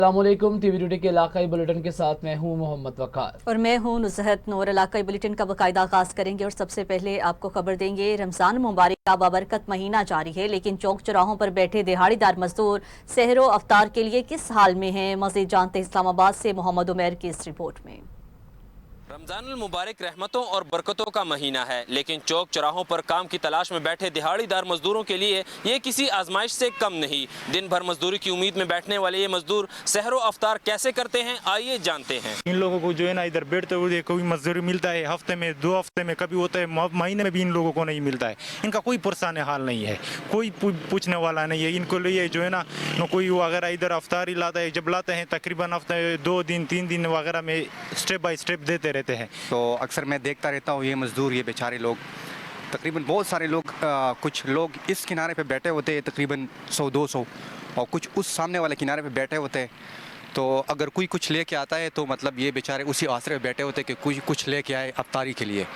अस्सलाम वालेकुम। TV today के इलाकाई बुलेटिन के साथ मैं हूं मोहम्मद वकार और मैं हूं नुसहत नूर। इलाकाई बुलेटिन का बाकायदा आगाज करेंगे और सबसे पहले आपको खबर देंगे। रमजान मुबारक का बाबरकत महीना जारी है, लेकिन चौक चौराहों पर बैठे दिहाड़ीदार मजदूर सहरो अफ्तार के लिए किस हाल में हैं? मज़ीद जानते इस्लामाबाद से मोहम्मद उमैर की इस रिपोर्ट में। रमजानुल मुबारक रहमतों और बरकतों का महीना है, लेकिन चौक चौराहों पर काम की तलाश में बैठे दिहाड़ीदार मजदूरों के लिए ये किसी आजमाइश से कम नहीं। दिन भर मजदूरी की उम्मीद में बैठने वाले ये मजदूर सहरो अफ्तार कैसे करते हैं, आइए जानते हैं। इन लोगों को जो है ना इधर बैठते हुए कोई मजदूरी मिलता है, हफ्ते में 2 हफ्ते में कभी होता है, महीने में भी इन लोगों को नहीं मिलता है। इनका कोई परेशान हाल नहीं है, कोई पूछने वाला नहीं है। इनको लिए जो है ना कोई वगैरह इधर अफ्तारी लाता है, जब लाते हैं तकरीबन हफ्ते 2 दिन 3 दिन वगैरह में स्टेप बाय स्टेप देते रहते हैं। तो अक्सर मैं देखता रहता हूँ ये मज़दूर, ये बेचारे लोग, तकरीबन बहुत सारे लोग, कुछ लोग इस किनारे पे बैठे होते हैं तकरीबन 100-200, और कुछ उस सामने वाले किनारे पे बैठे होते हैं। तो अगर कोई कुछ लेके आता है तो मतलब ये बेचारे उसी आसरे पे बैठे होते हैं कि कुछ लेके आए अफ्तारी के लिए।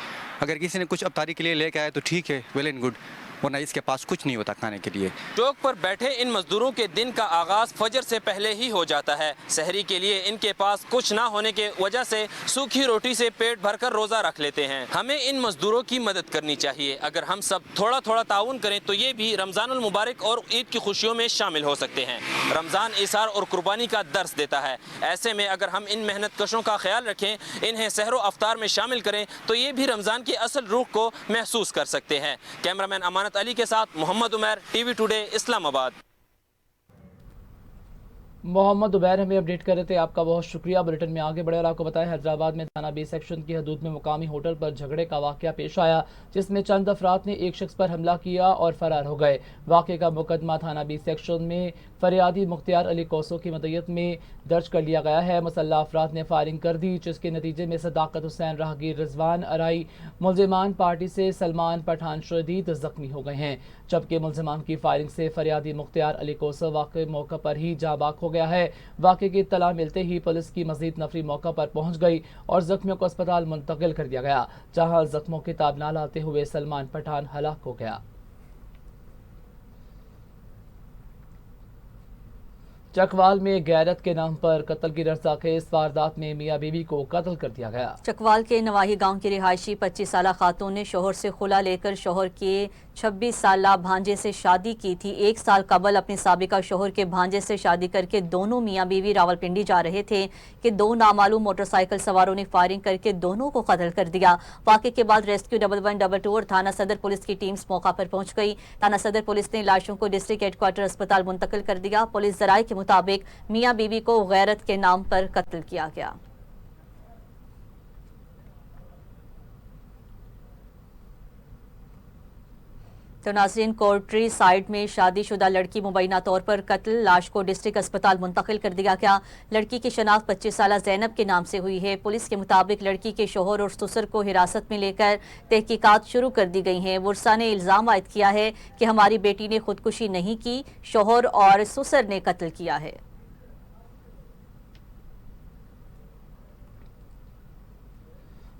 अगर किसी ने कुछ अफ्तारी के लिए लेके आए तो ठीक है, वेल एंड गुड, वरना इसके पास कुछ नहीं होता खाने के लिए। चौक पर बैठे इन मजदूरों के दिन का आगाज फजर से पहले ही हो जाता है। सहरी के लिए इनके पास कुछ ना होने के वजह से सूखी रोटी से पेट भरकर रोजा रख लेते हैं। हमें इन मजदूरों की मदद करनी चाहिए। अगर हम सब थोड़ा थोड़ा ताउन करें तो ये भी रमजानुल मुबारक और ईद की खुशियों में शामिल हो सकते हैं। रमजान इसार और कुर्बानी का दर्स देता है। ऐसे में अगर हम इन मेहनत कशों का ख्याल रखें, इन्हें सहरो अफ्तार में शामिल करें, तो ये भी रमजान की असल रूह को महसूस कर सकते हैं। कैमरामैन अमानत अली के साथ मोहम्मद उमैर, टीवी टुडे, इस्लामाबाद। मोहम्मद उबैर हमें अपडेट कर रहे थे, आपका बहुत शुक्रिया। बुलेटिन में आगे बढ़े और आपको बताया, हैदराबाद में थाना बी सेक्शन की हदूद में मुकामी होटल पर झगड़े का वाकया पेश आया, जिसमें चंद अफराद ने एक शख्स पर हमला किया और फरार हो गए। वाक़े का मुकदमा थाना बी सेक्शन में फरियादी मुख्तियार अली कोसो की मदयत में दर्ज कर लिया गया है। मुसल्लह अफराद ने फायरिंग कर दी, जिसके नतीजे में सदाकत हुसैन, राहगीर रिजवान अराई, मुलजिमान पार्टी से सलमान पठान शदीद जख्मी हो गए हैं, जबकि मुलजिमान की फायरिंग से फरियादी मुख्तियार अली कोसो वाक़े मौका पर ही जाँ बाक हो गया है। वाक़े की इत्तला मिलते ही पुलिस की मजीद नफरी मौका पर पहुंच गई और जख्मियों को अस्पताल मुंतकिल कर दिया गया, जहां जख्मों की ताब ना लाते हुए सलमान पठान हलाक हो गया। चकवाल में गैरत के नाम पर कत्ल की रंसाखेज वारदात में मियां बीवी को कत्ल कर दिया गया। चकवाल के नवाही गांव की रिहायशी 25 साला खातून ने शोहर से खुला लेकर शोहर के 26 साला भांजे से शादी की थी। 1 साल कबल अपने साबिका शोहर के भांजे से शादी करके दोनों मियां बीवी रावलपिंडी जा रहे थे कि 2 नामालूम मोटरसाइकिल सवारों ने फायरिंग करके दोनों को कत्ल कर दिया। वाक़े के बाद रेस्क्यू 1122 और थाना सदर पुलिस की टीम्स मौका पर पहुंच गई। थाना सदर पुलिस ने लाशों को डिस्ट्रिक्ट हेडक्वार्टर अस्पताल मुंतकिल कर दिया। पुलिस ज़राए के मुताबिक मियां बीवी को गैरत के नाम पर कत्ल किया गया। तो नाज़रीन, कोर्ट्री साइड में शादीशुदा लड़की मुबैना तौर पर कत्ल, लाश को डिस्ट्रिक्ट अस्पताल मुंतकिल कर दिया गया। लड़की की शनाख्त 25 साला ज़ैनब के नाम से हुई है। पुलिस के मुताबिक लड़की के शोहर और ससुर को हिरासत में लेकर तहकीकात शुरू कर दी गई हैं। वुरसा ने इल्ज़ाम आयद किया है कि हमारी बेटी ने खुदकुशी नहीं की, शोहर और ससुर ने कत्ल किया है।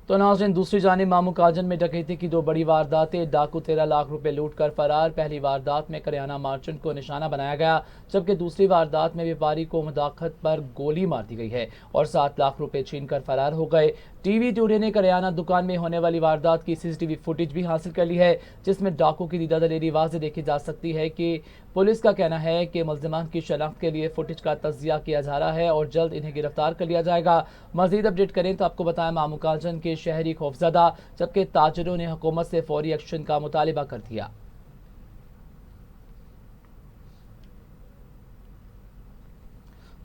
तो नाज़रीन, दूसरी जानिब मामू काजन में डकैती की 2 बड़ी वारदातें। डाकू 13 लाख रुपए लूट कर फरार। पहली वारदात में करियाना मार्चेंट को निशाना बनाया गया, जबकि दूसरी वारदात में व्यापारी को मुदाखत पर गोली मार दी गई है और 7 लाख रुपए छीन कर फरार हो गए। टीवी टुडे ने करियाना दुकान में होने वाली वारदात की सीसीटीवी फुटेज भी हासिल कर ली है, जिसमें डाकू की दीदा दलेरी वाज़ेह देखी जा सकती है कि पुलिस का कहना है कि मुल्ज़िमान की शनाख्त के लिए फुटेज का तज्जिया किया जा रहा है और जल्द इन्हें गिरफ्तार कर लिया जाएगा। मजीद अपडेट करें तो आपको बताया, मामू काजन के शहरी खौफजदा, जबकि ताजिरों ने हुकूमत से फौरी एक्शन का मुतालिबा कर दिया।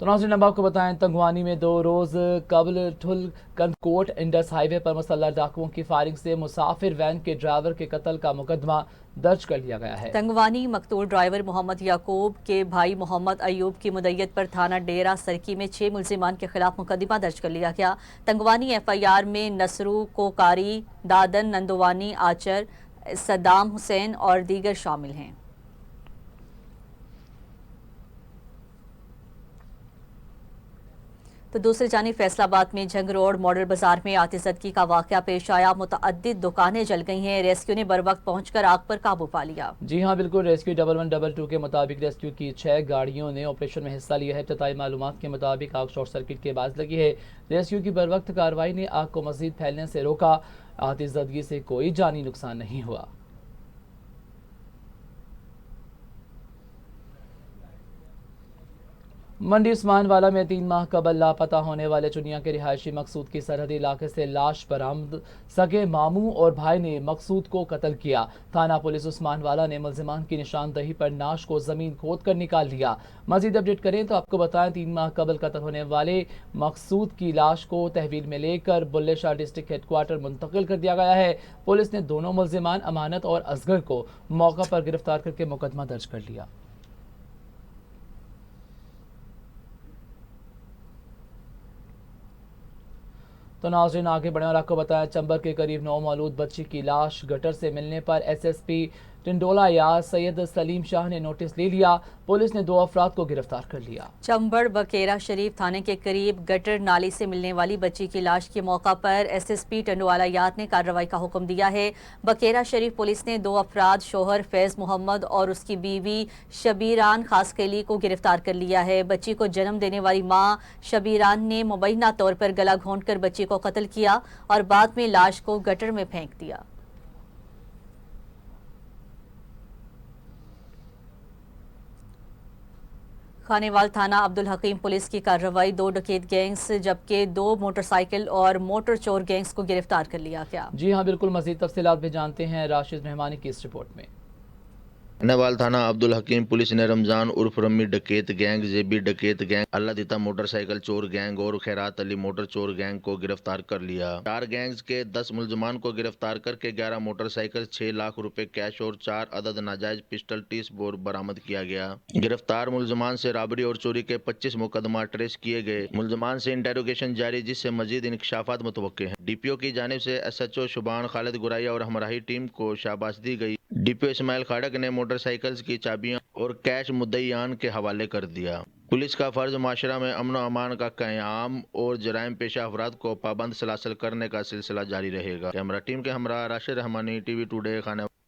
तो नाज़रीन, अब आपको बताएं, तंगवानी में 2 रोज़ कबल ठुल कंदकोट इंडस हाईवे पर मुसल्लह डाकुओं की फायरिंग से मुसाफिर वैन के ड्राइवर के कत्ल का मुकदमा दर्ज कर लिया गया है। तंगवानी मकतूल ड्राइवर मोहम्मद याकूब के भाई मोहम्मद अयूब की मुदय्यत पर थाना डेरा सरकी में 6 मुल्जिमान के खिलाफ मुकदमा दर्ज कर लिया गया। तंगवानी FIR में नसरू कोकारी, दादन नंदवानी, आचर, सद्दाम हुसैन और दीगर शामिल हैं। تو دوسری جانب فیصلاباد میں جھنگ روڈ ماڈل بازار میں آتشزدگی کا واقعہ پیش آیا، متعدد دکانیں جل گئی ہیں، ریسکیو نے بروقت پہنچ کر آگ پر قابو پا لیا۔ جی ہاں بالکل، ریسکیو 1122 کے مطابق ریسکیو کی 6 گاڑیوں نے آپریشن میں حصہ لیا ہے۔ ابتدائی معلومات کے مطابق آگ شارٹ سرکٹ کے باعث لگی ہے۔ ریسکیو کی بروقت کارروائی نے آگ کو مزید پھیلنے سے روکا۔ آتشزدگی سے کوئی جانی نقصان نہیں ہوا۔ منڈی عثمان والا میں 3 ماہ قبل لاپتہ ہونے والے چنیا کے رہائشی مقصود کی سرحدی علاقے سے لاش برآمد، سگے ماموں اور بھائی نے مقصود کو قتل کیا۔ تھانہ پولیس عثمان والا نے ملزمان کی نشاندہی پر نعش کو زمین کھود کر نکال لیا۔ مزید اپڈیٹ کریں تو آپ کو بتائیں 3 ماہ قبل قتل ہونے والے مقصود کی لاش کو تحویل میں لے کر Bulleh Shah district head quarter منتقل کر دیا گیا ہے۔ پولیس نے دونوں ملزمان امانت اور اصغر کو موقع پر گرفتار کر کے مقدمہ درج کر لیا۔ تو ناظرین آگے بڑھیں اور آپ کو بتایا چمبر کے قریب نومولود بچی کی لاش گٹر سے ملنے پر ایس ایس پی ٹنڈولا یا سید سلیم شاہ نے نوٹس لے لیا۔ پولیس نے 2 افراد کو گرفتار کر لیا۔ چمبڑ بکیرہ شریف تھانے کے قریب گٹر نالی سے ملنے والی بچی کی لاش کے موقع پر ایس ایس پی ٹنڈوالا یاد نے کارروائی کا حکم دیا ہے۔ بکیرہ شریف پولیس نے 2 افراد شوہر فیض محمد اور اس کی بیوی شبیران خاصقیلی کو گرفتار کر لیا ہے۔ بچی کو جنم دینے والی ماں شبیران نے مبینہ طور پر گلا گھونٹ کر بچی کو قتل کیا اور بعد میں لاش کو گٹر میں پھینک دیا۔ خانیوال تھانہ عبدالحکیم پولیس کی کارروائی 2 ڈکیت گینگز جبکہ 2 موٹر سائیکل اور موٹر چور گینگز کو گرفتار کر لیا گیا۔ جی ہاں بالکل، مزید تفصیلات بھی جانتے ہیں راشد رحمانی کی اس رپورٹ میں۔ خانیوال تھانہ عبدالحکیم پولیس نے رمضان عرف رمی ڈکیت گینگ، زیبی ڈکیت گینگ، اللہ دیتا موٹر سائیکل چور گینگ اور خیرات علی موٹر چور گینگ کو گرفتار کر لیا۔ 4 گینگز کے 10 ملزمان کو گرفتار کر کے 11 موٹر سائیکل، 6 لاکھ روپے کیش اور 4 عدد ناجائز پسٹل ٹیس بور برآمد کیا گیا۔ گرفتار ملزمان سے رابری اور چوری کے 25 مقدمہ ٹریس کیے گئے۔ ملزمان سے انٹیروگیشن جاری جس سے مزید انکشافات متوقع ہیں۔ ڈی پی او کی جانب سے ایس ایچ او شبان خالد گرائیا اور ہمراہی ٹیم کو شاباش دی گئی۔ ڈی پی او اسماعیل کھاڑک نے موٹر سائیکلز کی چابیاں اور کیش مدعیان کے حوالے کر دیا۔ پولیس کا فرض معاشرہ میں امن و امان کا قیام اور جرائم پیشہ افراد کو پابند سلاسل کرنے کا سلسلہ جاری رہے گا۔ کیمرہ ٹیم کے ہمراہ راشد رحمانی، ٹی وی ٹوڈے، خانیوال۔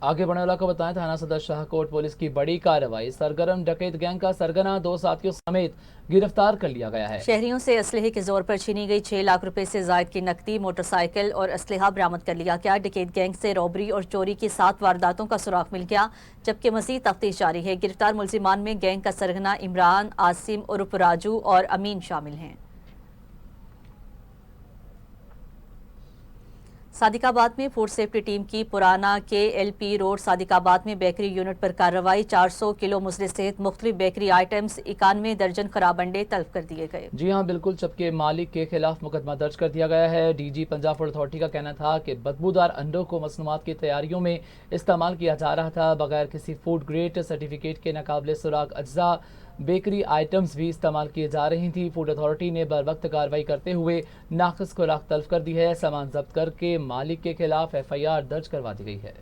آگے بڑھنے والا کو بتائیں تھانہ صدر شاہ کوٹ پولیس کی بڑی کارروائی، سرگرم ڈکیت گینگ کا سرگنا 2 ساتھیوں سمیت گرفتار کر لیا گیا ہے۔ شہریوں سے اسلحے کے زور پر چھینی گئی 6 لاکھ روپے سے زائد کی نقدی، موٹر سائیکل اور اسلحہ برآمد کر لیا گیا۔ ڈکیت گینگ سے رابری اور چوری کی 7 وارداتوں کا سراغ مل گیا جبکہ مزید تفتیش جاری ہے۔ گرفتار ملزمان میں گینگ کا سرگنا عمران، عاصم عرف راجو اور امین شامل ہیں۔ صادق آباد میں فوڈ سیفٹی ٹیم کی پرانا کے ایل پی روڈ صادق آباد میں بیکری یونٹ پر کارروائی، 400 کلو مصر سمیت مختلف بیکری آئٹمز، 91 درجن خراب انڈے طلب کر دیے گئے۔ جی ہاں بالکل، جبکہ مالک کے خلاف مقدمہ درج کر دیا گیا ہے۔ D G Punjab food authority کا کہنا تھا کہ بدبودار انڈوں کو مصنوعات کی تیاریوں میں استعمال کیا جا رہا تھا، بغیر کسی فوڈ گریڈ سرٹیفکیٹ کے ناقابل سراغ اجزاء بیکری آئٹمز بھی استعمال کیے جا رہی تھی۔ فوڈ اتھارٹی نے بروقت کارروائی کرتے ہوئے ناقص خوراک تلف کر دی ہے۔ سامان ضبط کر کے مالک کے خلاف ایف آئی آر درج کروا دی گئی ہے۔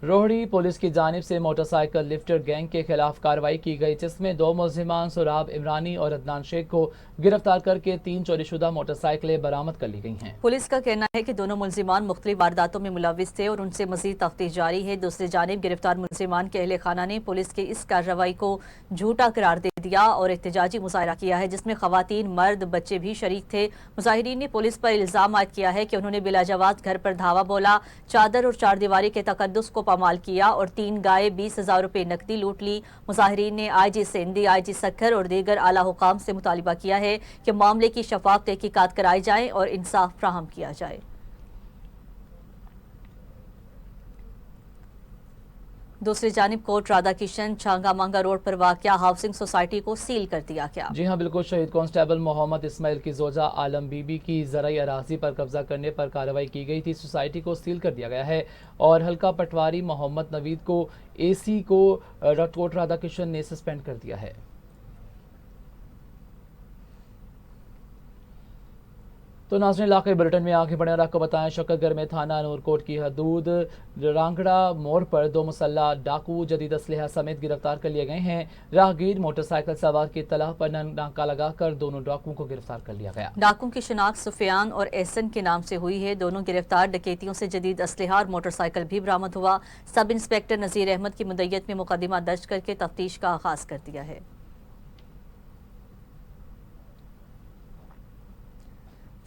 روہڑی پولیس کی جانب سے موٹر سائیکل لفٹر گینگ کے خلاف کارروائی کی گئی جس میں 2 ملزمان سراب عمرانی اور عدنان شیخ کو گرفتار کر کے 3 چوری شدہ موٹر سائیکلیں برآمد کر لی گئی ہیں۔ پولیس کا کہنا ہے کہ دونوں ملزمان مختلف وارداتوں میں ملوث تھے اور ان سے مزید تفتیش جاری ہے۔ دوسری جانب گرفتار ملزمان کے اہل خانہ نے پولیس کی اس کارروائی کو جھوٹا قرار دے دیا اور احتجاجی مظاہرہ کیا ہے جس میں خواتین، مرد، بچے بھی شریک تھے۔ مظاہرین نے پولیس پر الزام عائد کیا ہے کہ انہوں نے بلا جواز گھر پر دھاوا بولا، چادر اور 4 دیواری کے تقدس کو پامال کیا اور 3 گائے 20,000 روپے نقدی لوٹ لی۔ مظاہرین نے آئی جی سندھی، آئی جی سکھر اور دیگر اعلیٰ حکام سے مطالبہ کیا ہے کہ معاملے کی شفاف تحقیقات کرائی جائیں اور انصاف فراہم کیا جائے۔ دوسری جانب کوٹ رادھا کشن چھانگا مانگا روڈ پر واقع ہاؤسنگ سوسائٹی کو سیل کر دیا گیا۔ جی ہاں بالکل، شہید کانسٹیبل محمد اسماعیل کی زوجہ عالم بی بی کی زرعی اراضی پر قبضہ کرنے پر کارروائی کی گئی تھی۔ سوسائٹی کو سیل کر دیا گیا ہے اور حلقہ پٹواری محمد نوید کو اے سی کو کوٹ رادھا کشن نے سسپینڈ کر دیا ہے۔ तो नाज़रीन इलाके बुलेटिन में आगे बढ़े और आपको बताएं शक्करगढ़ में थाना नूरकोट की हदूद रांगड़ा मोड़ पर 2 मुसल्ला डाकू जदीद असलहा समेत गिरफ्तार कर लिए गए हैं। राहगीर मोटरसाइकिल सवार की इत्तला पर नाका लगाकर दोनों डाकुओं को गिरफ्तार कर लिया गया। डाकुओं की शिनाख्त सुफियान और एहसन के नाम से हुई है। दोनों गिरफ्तार डकैतियों से जदीद असलहा और मोटरसाइकिल भी बरामद हुआ। सब इंस्पेक्टर नज़ीर अहमद की मुद्दत में मुकदमा दर्ज करके तफ्तीश का आगाज कर दिया है।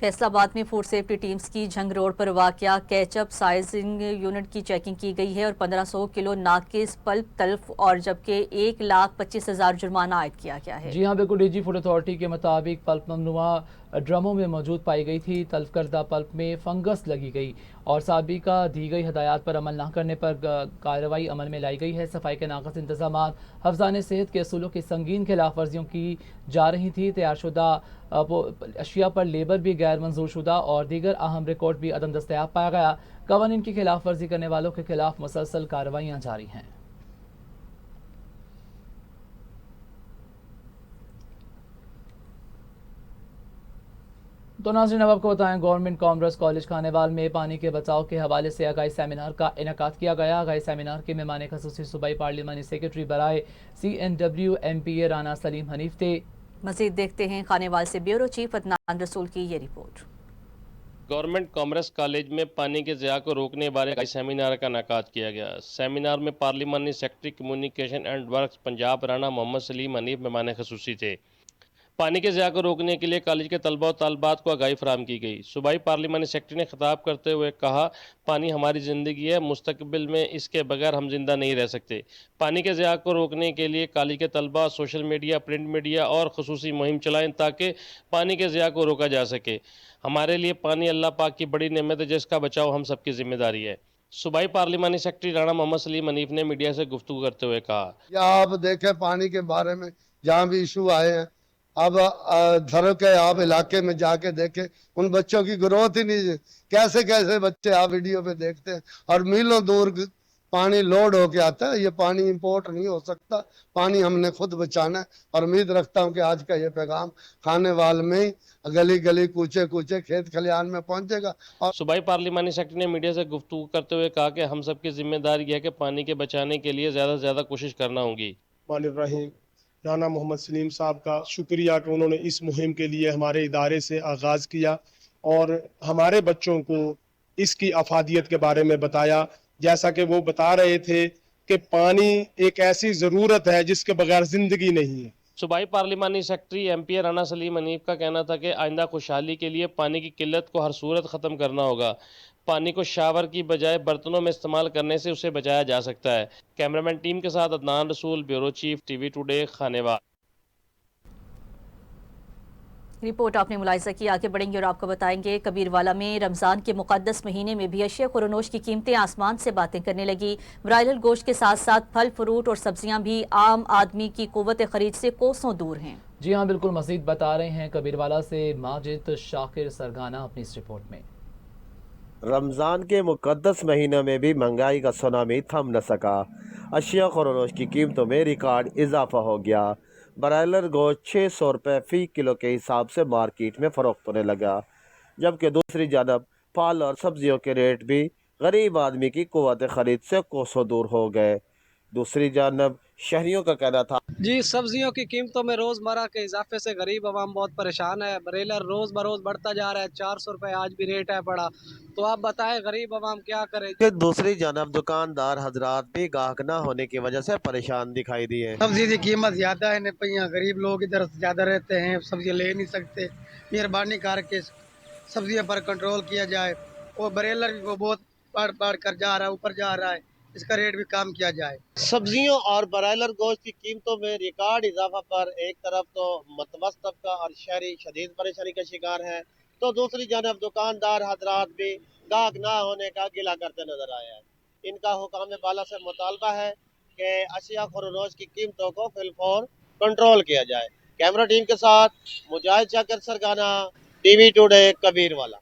फैसलाबाद में फूड सेफ्टी टीम्स की झंग रोड पर वाकया कैचअप साइजिंग यूनिट की चेकिंग की गई है और 1500 किलो नाकिस पल्प तल्फ और जबकि 1,25,000 जुर्माना आयद किया गया है। जी हाँ बिल्कुल, डीजी फूड अथॉरिटी के मुताबिक पल्प ममनुआ ड्रमों में मौजूद पाई गई थी। तल्फ करदा पल्प में फंगस लगी गई और साबिका दी गई हदायत पर अमल न करने पर कार्रवाई अमल में लाई गई है। सफाई के नाक़िस इंतजाम, हफ्ज़ान सेहत के असूलों की संगीन खिलाफ वर्जियों की जा रही थी। तैयारशुदा अशिया पर लेबर भी गैर मंजूर शुदा और दीगर अहम रिकॉर्ड भी अदम दस्तयाब पाया गया। कवानीन की खिलाफ वर्जी करने वालों के खिलाफ मुसलसल कार्रवाइयाँ जारी हैं। तो नाज़रीन अब आपको बताएं गवर्नमेंट कॉमर्स कॉलेज खानेवाल में पानी के बचाव के हवाले से आगाही सेमिनार का इनेकाद किया गया। आगाही सेमिनार के मेहमान ख़ुसूसी सूबाई पार्लिमानी सेक्रेटरी बराए CNW MPA राना सलीम हनीफ थे। मज़ीद देखते हैं खानेवाल से ब्यूरो चीफ अदनान रसूल की ये रिपोर्ट। गवर्नमेंट कॉमर्स कॉलेज में पानी के ज़िया को रोकने बारे सेमिनार का इनेकाद किया गया। सेमिनार में पार्लिमानी secretary communication and works Punjab Rana Mohammad Saleem Hanif मेहमान ख़ुसूसी थे। पानी के ज़िया को रोकने के लिए कॉलेज के तलबा और तालबात को आगाही फराहम की गई। सूबाई पार्लिमानी सेक्रेटरी ने खिताब करते हुए कहा, पानी हमारी ज़िंदगी है, मुस्तकबिल में इसके बगैर हम जिंदा नहीं रह सकते। पानी के ज़िया को रोकने के लिए कॉलेज के तलबा सोशल मीडिया, प्रिंट मीडिया और खुसूसी मुहिम चलाएं ताकि पानी के ज़िया को रोका जा सके। हमारे लिए पानी अल्लाह पाक की बड़ी नेमत है जिसका बचाव हम सबकी जिम्मेदारी है। सूबाई पार्लिमानी सेक्रेटरी राना मोहम्मद सलीम हनीफ ने मीडिया से गुफ्तगू करते हुए कहा, आप देखें पानी के बारे में जहाँ भी इशू आए हैं, अब धरो के आप इलाके में जाके देखें, उन बच्चों की ग्रोथ ही नहीं, कैसे कैसे बच्चे आप वीडियो पे देखते हैं और मीलों दूर पानी लोड होके आता है। ये पानी इंपोर्ट नहीं हो सकता, पानी हमने खुद बचाना है। और उम्मीद रखता हूँ कि आज का ये पैगाम खानेवाल में ही गली गली कूचे कूचे खेत खलियान में पहुंचेगा। और सूबाई पार्लिमानी सेक्रेटरी ने मीडिया से गुफ्तगू करते हुए कहा कि हम सबकी जिम्मेदारी है कि पानी के बचाने के लिए ज़्यादा से ज़्यादा कोशिश करना होगी। रहीम राना मोहम्मद सलीम साहब का शुक्रिया कि उन्होंने इस मुहिम के लिए हमारे इदारे से आगाज़ किया और हमारे बच्चों को इसकी अफादियत के बारे में बताया। जैसा कि वो बता रहे थे कि पानी एक ऐसी ज़रूरत है जिसके बगैर ज़िंदगी नहीं है। सूबाई पार्लिमानी सेक्रेटरी MPA राना सलीम हनीफ का कहना था कि आइंदा खुशहाली के लिए पानी की किल्लत को हर सूरत ख़त्म करना होगा। पानी को शावर की बजाय बर्तनों में इस्तेमाल करने से उसे बचाया जा सकता है। कैमरामैन टीम के साथ अदनान रसूल, bureau chief, TV today, Khanewal. Report आपने मुलाहिजा की। आगे बढ़ेंगे और आपको बताएंगे कबीरवाला में रमज़ान के मुक़द्दस महीने में भी अशिया खुरनोश की कीमतें आसमान से बातें करने लगी। ब्रायलर गोश्त के साथ साथ फल, फ्रूट और सब्जियां भी आम आदमी की कुव्वत खरीद से कोसों दूर हैं। जी हाँ बिल्कुल, मज़ीद बता रहे हैं कबीरवाला से माजिद शाकिर सरगाना अपनी इस रिपोर्ट में। रमज़ान के मुक़द्दस महीने में भी महंगाई का सुनामी थम न सका। अशिया खुरनोश की कीमतों में रिकॉर्ड इजाफा हो गया। ब्रायलर गोश्त 600 रुपये फ़ी किलो के हिसाब से मार्केट में फ़रोख्त होने लगा, जबकि दूसरी जानब फल और सब्जियों के रेट भी गरीब आदमी की कुव्वत खरीद से कोसों दूर हो गए। दूसरी जानब शहरियों का कहना था, जी सब्जियों की कीमतों में रोज़मर्रा के इजाफे से गरीब आवाम बहुत परेशान है। ब्रेलर रोज़ बरोज़ बढ़ता जा रहा है, 400 रुपये आज भी रेट है बड़ा। तो आप बताएं गरीब आवाम क्या करे। कि दूसरी जानब दुकानदार हजरात भी गाहक न होने की वजह से परेशान दिखाई दिए। सब्जी की कीमत ज़्यादा है, पहिया गरीब लोग इधर ज़्यादा रहते हैं, सब्जियाँ ले नहीं सकते। मेहरबानी करके सब्जियों पर कंट्रोल किया जाए और ब्रेलर भी वो बहुत बढ़ कर जा रहा है, ऊपर जा रहा है, इसका रेट भी कम किया जाए। सब्जियों और ब्रायलर गोश्त की कीमतों में रिकॉर्ड इजाफा पर एक तरफ तो मतवस्त तबका और शहरी शदीद परेशानी का शिकार है, तो दूसरी जानब दुकानदार हजरात भी गाहक ना होने का गिला करते नजर आया है। इनका हुकाम बाला से मुतालबा है कि अशिया खुरनोश की कीमतों को फिलफौर कंट्रोल किया जाए। कैमरा टीम के साथ मुजाहिद शाकिर सरगाना, TV टुडे, कबीरवाला।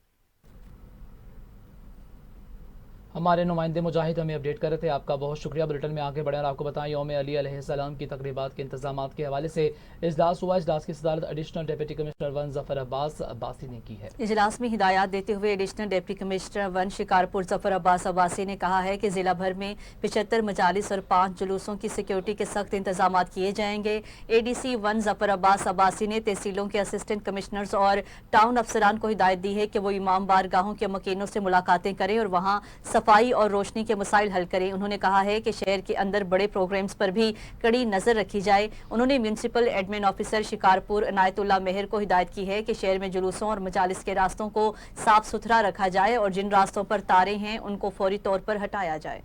हमारे नुमाइंदे मुजाहिद हमें अपडेट कर रहे थे। आपका बहुत शुक्रिया। बुलेटिन में आगे बढ़े और आपको बताएं, यौम अली अलैहिस्सलाम की तकरीबात के इंतजामात के हवाले से इजलास हुआ। इजलास की सदारत additional deputy commissioner 1 Zafar Abbas Abbasi ने की है। इजलास में हिदायत देते हुए additional deputy commissioner 1 Shikarpur Zafar Abbas Abbasi ने कहा है कि जिला भर में 75 मजालिस और 5 जुलूसों की सिक्योरिटी के सख्त इंतजाम किए जाएंगे। ADC 1 जफर अब्बास अब्बासी ने तहसीलों के असिस्टेंट कमिश्नर्स और टाउन अफसरान को हिदायत दी है कि वो इमाम बारगाहों के मकीनों से मुलाकातें करें और वहाँ सफाई और रोशनी के मसाइल हल करें। उन्होंने कहा है कि शहर के अंदर बड़े प्रोग्राम्स पर भी कड़ी नजर रखी जाए। उन्होंने municipal admin officer Shikarpur Inayatullah Mehar को हिदायत की है कि शहर में जुलूसों और मजालिस के रास्तों को साफ सुथरा रखा जाए और जिन रास्तों पर तारे हैं उनको फौरी तौर पर हटाया जाए।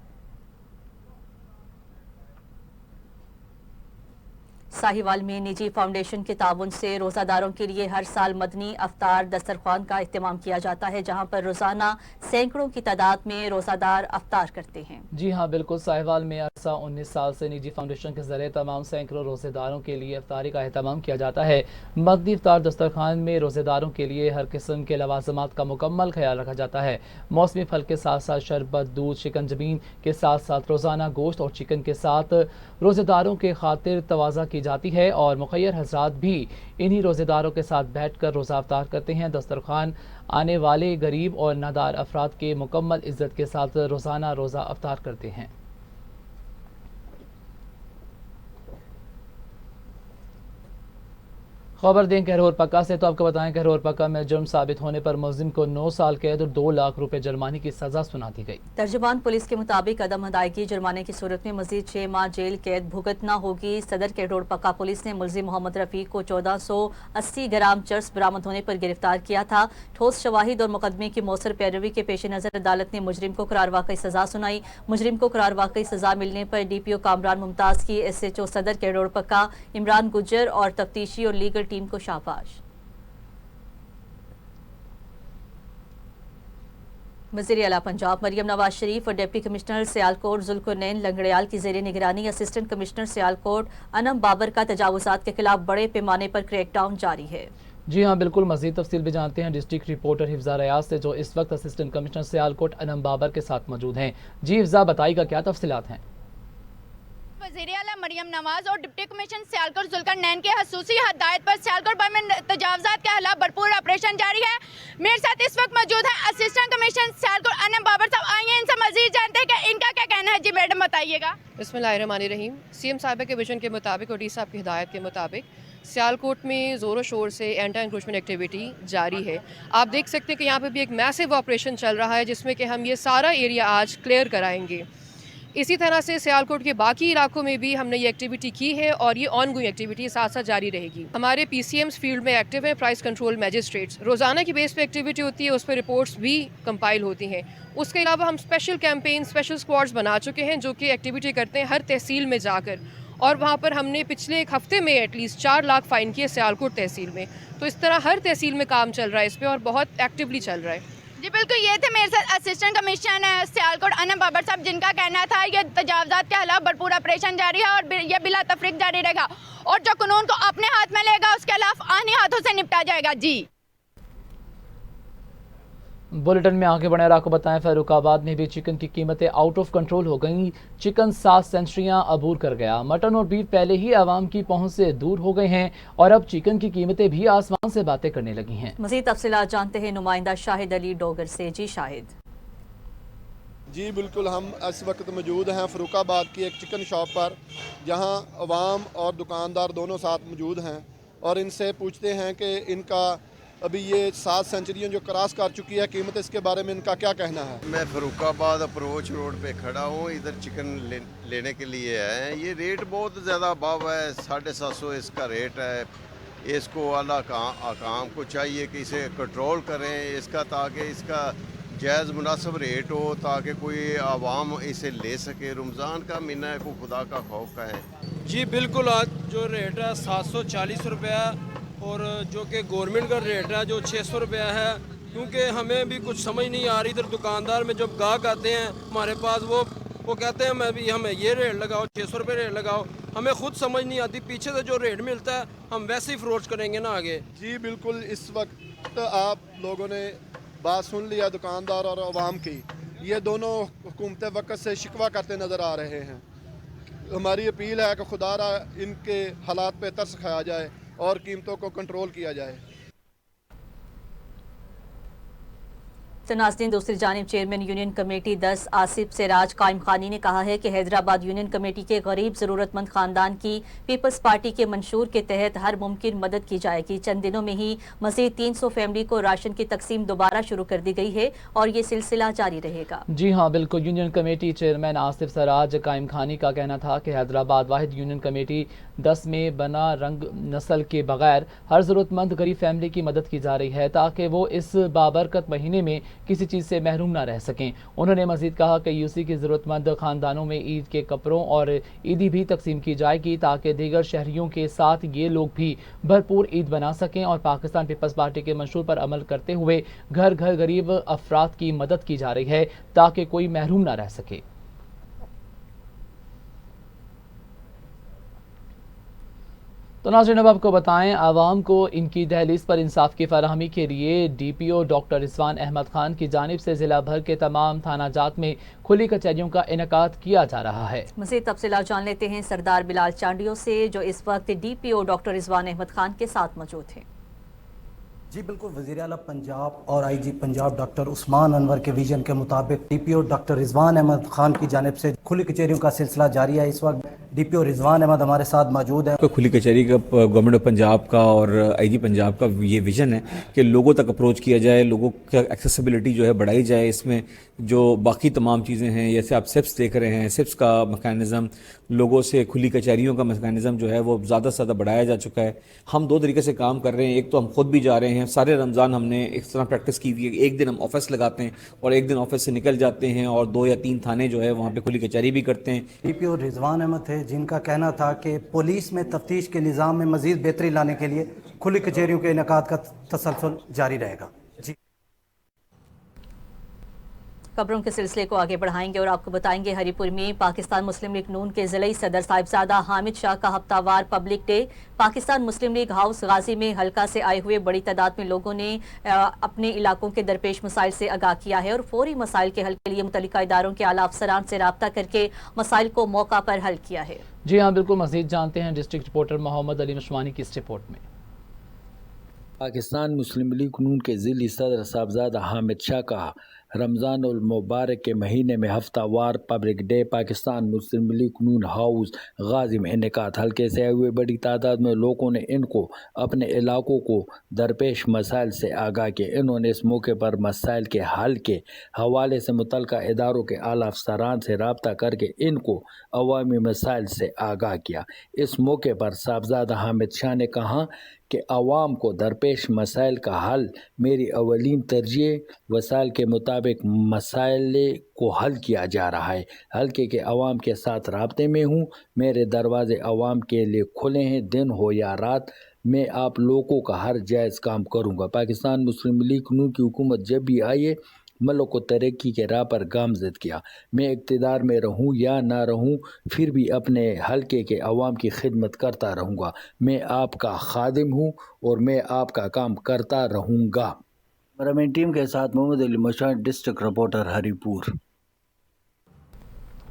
साहिवाल में निजी फाउंडेशन के ताउन से रोज़ादारों के लिए हर साल मदनी अफ्तार दस्तरख्वान का इख्तिमाम किया जाता है, जहां पर रोज़ाना सैकड़ों की तादाद में रोज़ादार अफ्तार करते हैं। जी हाँ बिल्कुल, साहिवाल में अरसा 19 साल से निजी फाउंडेशन के जरिए तमाम सैकड़ों रोज़ेदारों के लिए अफ्तारी का एहतमाम किया जाता है। मदनी अफ्तार दस्तरखान में रोज़ेदारों के लिए हर किस्म के लवाजमात का मुकम्मल ख्याल रखा जाता है। मौसमी फल के साथ साथ शरबत, दूध, चिकन जबीन के साथ साथ रोज़ाना गोश्त और चिकन के साथ रोज़ेदारों के खातिर तवाज़ा की जाती है और मुखय्यर हज़रात भी इन्हीं रोज़ेदारों के साथ बैठकर रोज़ा अफ्तार करते हैं। दस्तरखान आने वाले गरीब और नादार अफराद के मुकम्मल इज़्ज़त के साथ रोज़ाना रोज़ा अफ्तार करते हैं। खबर दें कहरोर पक्का से, तो आपको बताएं कहरोर पक्का में जुर्म साबित होने पर मुलजिम को 9 साल कैद और 2 लाख रुपए जुर्माने की सजा सुना दी गई। तर्जुमान पुलिस के मुताबिक अदम अदायगी जुर्माने की सूरत में मजीद 6 माह जेल कैद भुगतना होगी। सदर कहरोर पक्का पुलिस ने मुलजिम मोहम्मद रफीक को 1480 ग्राम चर्स बरामद होने पर गिरफ्तार किया था। ठोस शवाहिद और मुकदमे की मौसर पैरवी के पेश नजर अदालत ने मुजरिम को करार वाकई सजा सुनाई। मुजरिम को करार वाकई सजा मिलने पर DPO कामरान मुमताज की SHO सदर कहरोर पक्का इमरान गुज्जर और तफ्तीशी और लीगल टीम को शाबाश। वज़ीर आला पंजाब मरियम नवाज शरीफ और डिप्टी कमिश्नर सियालकोट जुल्करनैन लंगड़ियाल की ज़ेरे निगरानी असिस्टेंट कमिश्नर सियालकोट अनम बाबर का तजावुज़ात के खिलाफ बड़े पैमाने पर क्रैकडाउन जारी है। जी हाँ बिल्कुल, मज़ीद तफसील भी जानते हैं डिस्ट्रिक्ट रिपोर्टर हिफ्ज़ा रियाज से, जो इस वक्त असिस्टेंट कमिश्नर सियालकोट अनम बाबर के साथ मौजूद हैं। जी हिफ्ज़ा, बताइएगा क्या तफसीलात हैं? वज़ीर आला मरियम नवाज और डिप्टी कमिश्नर सियालकोट जुल्करनैन के खसूसी हदायत पर सियालकोट में तजावुज़ात के खिलाफ भरपूर ऑपरेशन जारी है। मेरे साथ इस वक्त मौजूद है असिस्टेंट कमिश्नर सियालकोट अनम बाबर साहब। आइए इनसे मजीद जानते हैं कि इनका क्या कहना है। जी मैडम बताइएगा। बिस्मिल्लाहिर्रहमानिर्रहीम। CM साहिबा के विजन के मुताबिक और डी साहब की हिदायत के मुताबिक सियालकोट में ज़ोरों शोर से एंटी इंक्रोचमेंट एक्टिविटी जारी है। आप देख सकते हैं कि यहाँ पे भी एक मैसिव ऑपरेशन चल रहा है, जिसमें कि हम ये सारा एरिया आज क्लियर कराएंगे। इसी तरह से सियालकोट के बाकी इलाकों में भी हमने ये एक्टिविटी की है और ये ऑन गोइंग एक्टिविटी साथ साथ जारी रहेगी। हमारे PCMs फील्ड में एक्टिव हैं, प्राइस कंट्रोल मैजिस्ट्रेट्स। रोज़ाना की बेस पे एक्टिविटी होती है, उस पर रिपोर्ट्स भी कंपाइल होती हैं। उसके अलावा हम स्पेशल कैंपेन, स्पेशल स्क्वाड्स बना चुके हैं जो कि एक्टिविटी करते हैं हर तहसील में जाकर, और वहाँ पर हमने पिछले एक हफ्ते में एटलीस्ट 4 लाख फ़ाइन किए सियालकोट तहसील में। तो इस तरह हर तहसील में काम चल रहा है इस पर और बहुत एक्टिवली चल रहा है। जी बिल्कुल, ये थे मेरे साथ असिस्टेंट कमिश्नर सियालकोट अनम बाबर साहब, जिनका कहना था ये तजावुज़ात के खिलाफ भरपूर ऑपरेशन जारी है और ये बिला तफरीक जारी रहेगा और जो कानून को अपने हाथ में लेगा उसके खिलाफ आने हाथों से निपटा जाएगा। जी बुलेटिन में आगे बढ़े और आपको बताएं, फर्रुखाबाद में भी चिकन की कीमतें आउट ऑफ कंट्रोल हो गई। चिकन 7 सेंचुरियां अबूर कर गया। मटन और बीफ पहले ही आवाम की पहुंच से दूर हो गए हैं और अब चिकन की कीमतें भी आसमान से बातें करने लगी हैं। मज़ीद तफसीलात जानते हैं नुमाइंदा शाहिद अली डोगर से। जी शाहिद। जी बिल्कुल, हम इस वक्त मौजूद हैं फर्रुखाबाद की एक चिकन शॉप पर, जहां अवाम और दुकानदार दोनों साथ मौजूद हैं और इनसे पूछते हैं कि इनका अभी ये 7 सेंचुरियाँ जो क्रॉस कर चुकी है, कीमत इसके बारे में इनका क्या कहना है? मैं फर्रुखाबाद अप्रोच रोड पे खड़ा हूँ, इधर चिकन लेने के लिए है। ये रेट बहुत ज़्यादा अबव है, 750 इसका रेट है। इसको आला काम को चाहिए कि इसे कंट्रोल करें इसका, ताकि इसका जायज़ मुनासिब रेट हो, ताकि कोई आवाम इसे ले सके। रमज़ान का महीना है, को खुदा का खौफ का है। जी बिल्कुल, आज जो रेट है 740 रुपया और जो कि गवर्नमेंट का रेट है जो 600 रुपया है, क्योंकि हमें भी कुछ समझ नहीं आ रही। इधर दुकानदार में जब गाहक आते हैं हमारे पास, वो कहते हैं मैं भी हमें ये रेट लगाओ, 600 रुपये रेट लगाओ। हमें खुद समझ नहीं आती, पीछे से जो रेट मिलता है हम वैसे ही फरोख्त करेंगे ना आगे। जी बिल्कुल, इस वक्त आप लोगों ने बात सुन लिया दुकानदार और अवाम की। ये दोनों हुकूमतें वक्त से शिकवा करते नज़र आ रहे हैं। हमारी अपील है कि खुदारा इनके हालात पे तरस खाया जाए और कीमतों को कंट्रोल किया जाए। तो नाज़रीन, दूसरी जानिब chairman union committee 10 Asif Siraj कायम खानी ने कहा है कि हैदराबाद यूनियन कमेटी के गरीब ज़रूरतमंद ख़ानदान की पीपल्स पार्टी के मंशूर के तहत हर मुमकिन मदद की जाएगी। चंद दिनों में ही मज़ीद 300 फैमिली को राशन की तकसीम दोबारा शुरू कर दी गई है और ये सिलसिला जारी रहेगा। जी हाँ बिल्कुल, union committee chairman Asif Siraj कायम खानी का कहना था कि हैदराबाद वाहिद यूनियन कमेटी 10 में बना रंग नस्ल के बगैर हर ज़रूरतमंद गरीब फैमिली की मदद की जा रही है ताकि वो इस बाबरकत महीने में किसी चीज़ से महरूम ना रह सकें। उन्होंने मज़ीद कहा कि यूसी की ज़रूरतमंद ख़ानदानों में ईद के कपड़ों और ईदी भी तकसीम की जाएगी ताकि दीगर शहरियों के साथ ये लोग भी भरपूर ईद बना सकें और पाकिस्तान पीपल्स पार्टी के मंशूर पर अमल करते हुए घर घर गरीब अफराद की मदद की जा रही है ताकि कोई महरूम ना रह सके। तो नाज़रीन, अब आपको बताएं, आवाम को इनकी दहलीज पर इंसाफ की फराहमी के लिए DPO डॉक्टर रिजवान अहमद खान की जानिब से ज़िला भर के तमाम थाना जात में खुली कचहरियों का इनेकाद किया जा रहा है। मज़ीद तफसीलात जान लेते हैं सरदार बिलाल चांडियों से, जो इस वक्त DPO डॉक्टर रिजवान अहमद खान के साथ मौजूद हैं। जी बिल्कुल, वज़ीर आला पंजाब और IG पंजाब डॉक्टर उस्मान अनवर के विजन के मुताबिक DPO डॉक्टर रिजवान अहमद खान की जानिब से खुली कचहरियों का सिलसिला जारी है। इस वक्त DPO रिजवान अहमद हमारे साथ मौजूद है। खुली कचहरी का गवर्नमेंट ऑफ पंजाब का और IG पंजाब का ये विज़न है कि लोगों तक अप्रोच किया जाए, लोगों का एक्सेसिबिलिटी जो है बढ़ाई जाए। इसमें जो बाकी तमाम चीज़ें हैं, जैसे आप सिप्स देख रहे हैं, सिप्स का मैकेनिज़्म, लोगों से खुली कचहरियों का मैकेनिज़्म जो है वो ज़्यादा से ज़्यादा बढ़ाया जा चुका है। हम दो तरीके से काम कर रहे हैं। एक तो हम खुद भी जा रहे हैं, सारे रमज़ान हमने इस तरह प्रैक्टिस की हुई है, एक दिन हम ऑफिस लगाते हैं और एक दिन ऑफिस से निकल जाते हैं और 2 या 3 थाने जो है वहाँ पे खुली कचहरी भी करते हैं। DPO रिजवान अहमद थे, जिनका कहना था कि पुलिस में तफ्तीश के निज़ाम में मज़ीद बेहतरी लाने के लिए खुली कचहरियों के इनेकाद का तसलसल जारी रहेगा। जी, खबरों के सिलसिले को आगे बढ़ाएंगे और आपको बताएंगे हरीपुर में पाकिस्तान मुस्लिम लीग नून के ज़िले सदर साहिबजादा हामिद शाह का हफ्तावार पब्लिक डे। पाकिस्तान मुस्लिम लीग हाउस गाजी में हल्का से आए हुए बड़ी तादाद में लोगों ने अपने इलाकों के दरपेश मसाइल से आगाह किया है और फौरी मसाइल के हल के लिए मुतल्लिका इदारों के आला अफसरान से रब्ता करके मसाइल को मौका पर हल किया है। जी हाँ बिल्कुल, मज़ीद जानते हैं डिस्ट्रिक्ट रिपोर्टर मोहम्मद अली मशवानी की इस रिपोर्ट में। पाकिस्तान मुस्लिम लीग नून के ज़िली सदर साहबजादा हामिद शाह का रमज़ान उल मुबारक के महीने में हफ्तावार पब्लिक डे पाकिस्तान मुस्लिम लीग नून हाउस गाजी में इनेकाद। हल्के से आए हुए बड़ी तादाद में लोगों ने इनको अपने इलाकों को दरपेश मसाइल से आगाह किया। इन्होंने इस मौके पर मसाइल के हल के हवाले से मुतल्लिका इदारों के आला अफसरान से रब्ता करके इनको अवामी मसाइल से आगाह किया। इस मौके पर साहबजादा हामिद शाह ने कहा कि आवाम को दरपेश मसाइल का हल मेरी अवलीन तरजीह, वसाइल के मुताबिक मसाइल को हल किया जा रहा है। हल्के के अवाम के साथ राब्ते में हूँ, मेरे दरवाजे अवाम के लिए खुले हैं, दिन हो या रात मैं आप लोगों का हर जायज़ काम करूँगा। पाकिस्तान मुस्लिम लीग नून की हुकूमत जब भी आई है मुल्क को तरक्की के राह पर गामज़द किया। मैं इक़्तिदार में रहूं या ना रहूं, फिर भी अपने हल्के के अवाम की खिदमत करता रहूँगा। मैं आपका खादिम हूँ और मैं आपका काम करता रहूँगा। कैमरामैन टीम के साथ मोहम्मद अली मशान, डिस्ट्रिक्ट रिपोर्टर हरीपुर।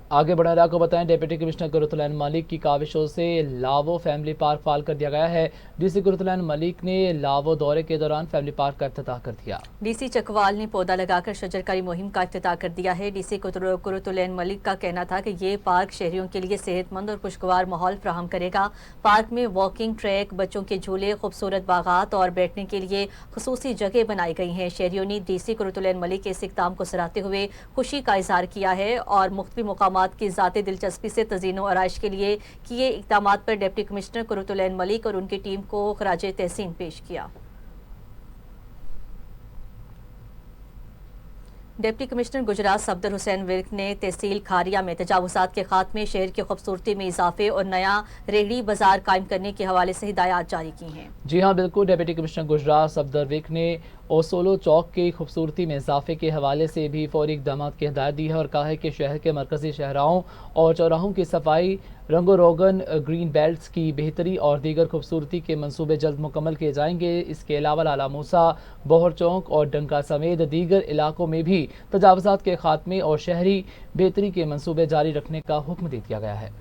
आगे बढ़ रहा आपको बताएं, डिप्टी कमिश्नर कुरतुलैन मलिक की काविशों से लावो फैमिली पार्क फाल कर दिया गया है। DC कुरतुलैन मलिक ने लावो दौरे के दौरान फैमिली पार्क का इफ्तिताह कर दिया। DC चकवाल ने पौधा लगाकर शजरकारी मुहिम का इफ्तिताह कर दिया है। DC कुरतुलैन मलिक का कहना था कि ये पार्क शहरियों के लिए सेहतमंद और खुशगवार माहौल फ्राहम करेगा। पार्क में वॉकिंग ट्रैक, बच्चों के झूले, खूबसूरत बागात और बैठने के लिए खुसूसी जगह बनाई गई हैं। शहरियों ने DC कुरतुलैन मलिक के इस इक़दाम को सराहते हुए खुशी का इजहार किया है और मुख्तलिफ मकामात की ज़ाती दिलचस्पी से तज़ीन व आराइश के लिए किए इक़दामात पर डिप्टी कमिश्नर कुरतुलैन मलिक और उनकी टीम को खराज तहसीन पेश किया। डिप्टी कमिश्नर गुजरात सफदर हुसैन विर्क ने तहसील खारिया में तजावुज़ात के खात्मे, शहर की खूबसूरती में इजाफे और नया रेहड़ी बाजार कायम करने के हवाले से हिदायत जारी की हैं। जी हाँ बिल्कुल, डिप्टी कमिश्नर गुजरात सफदर विर्क ने ओसोलो चौक की खूबसूरती में इजाफे के हवाले से भी फौरी इक़दामात की हिदायत दी है और कहा है कि शहर के मरकजी शहराहों और चौराहों की सफाई, रंगो रोगन, ग्रीन बेल्ट्स की बेहतरी और दीगर खूबसूरती के मंसूबे जल्द मुकम्मल किए जाएंगे। इसके अलावा लाला मूसा, बोहर चौक और डंका समेत दीगर इलाकों में भी तजावुज़ात के खात्मे और शहरी बेहतरी के मंसूबे जारी रखने का हुक्म दे दिया गया है।